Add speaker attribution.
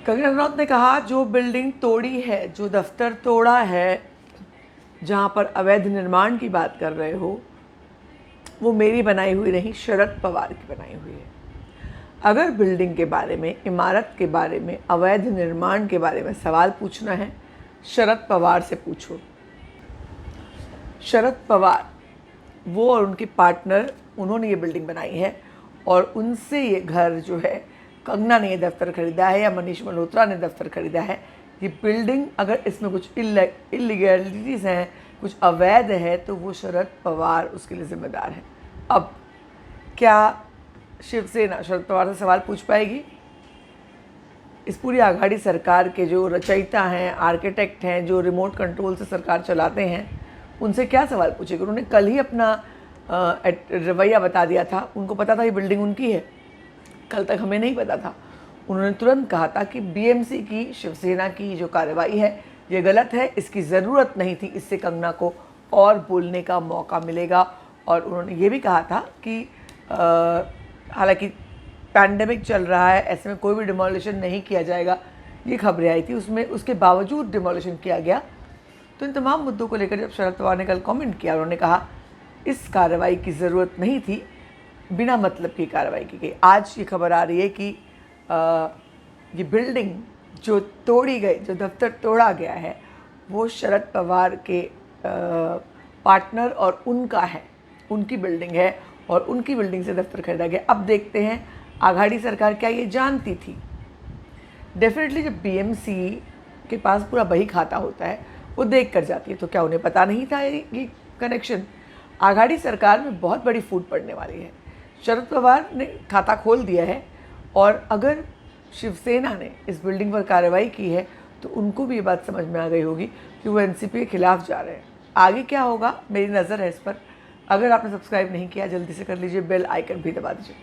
Speaker 1: कंगना रनौत ने कहा जो बिल्डिंग तोड़ी है, जो दफ्तर तोड़ा है, जहाँ पर अवैध निर्माण की बात कर रहे हो, वो मेरी बनाई हुई नहीं, शरद पवार की बनाई हुई है। अगर बिल्डिंग के बारे में, इमारत के बारे में, अवैध निर्माण के बारे में सवाल पूछना है, शरद पवार से पूछो। शरद पवार, वो और उनके पार्टनर, उन्होंने ये बिल्डिंग बनाई है और उनसे ये घर जो है, कंगना ने ये दफ्तर खरीदा है या मनीष मल्होत्रा ने दफ्तर खरीदा है। ये बिल्डिंग अगर इसमें कुछ इलीगैलिटीज़ हैं, कुछ अवैध है, तो वो शरद पवार उसके लिए जिम्मेदार है। अब क्या शिवसेना शरद पवार से सवाल पूछ पाएगी? इस पूरी आघाड़ी सरकार के जो रचयिता हैं, आर्किटेक्ट हैं, जो रिमोट कंट्रोल से सरकार चलाते हैं, उनसे क्या सवाल पूछेगी? उन्होंने कल ही अपना रवैया बता दिया था। उनको पता था ये बिल्डिंग उनकी है, कल तक हमें नहीं पता था। उन्होंने तुरंत कहा था कि बीएमसी की, शिवसेना की जो कार्रवाई है ये गलत है, इसकी ज़रूरत नहीं थी, इससे कंगना को और बोलने का मौका मिलेगा। और उन्होंने ये भी कहा था कि हालांकि पैंडेमिक चल रहा है, ऐसे में कोई भी डिमोलिशन नहीं किया जाएगा, ये खबरें आई थी, उसमें उसके बावजूद डिमोलिशन किया गया। तो इन तमाम मुद्दों को लेकर जब शरद पवार ने कल कमेंट किया, उन्होंने कहा इस कार्रवाई की ज़रूरत नहीं थी, बिना मतलब की कार्रवाई की गई। आज ये खबर आ रही है कि ये बिल्डिंग जो तोड़ी गई, जो दफ्तर तोड़ा गया है, वो शरद पवार के पार्टनर और उनका है, उनकी बिल्डिंग है और उनकी बिल्डिंग से दफ्तर खरीदा गया। अब देखते हैं आघाड़ी सरकार क्या ये जानती थी? डेफिनेटली जब बीएमसी के पास पूरा बही खाता होता है, वो देख कर जाती है, तो क्या उन्हें पता नहीं था ये कनेक्शन? आघाड़ी सरकार में बहुत बड़ी फूट पड़ने वाली है। शरद पवार ने खाता खोल दिया है और अगर शिवसेना ने इस बिल्डिंग पर कार्रवाई की है तो उनको भी ये बात समझ में आ गई होगी कि वो एनसीपी के खिलाफ जा रहे हैं। आगे क्या होगा, मेरी नज़र है इस पर। अगर आपने सब्सक्राइब नहीं किया, जल्दी से कर लीजिए, बेल आइकन भी दबा दीजिए।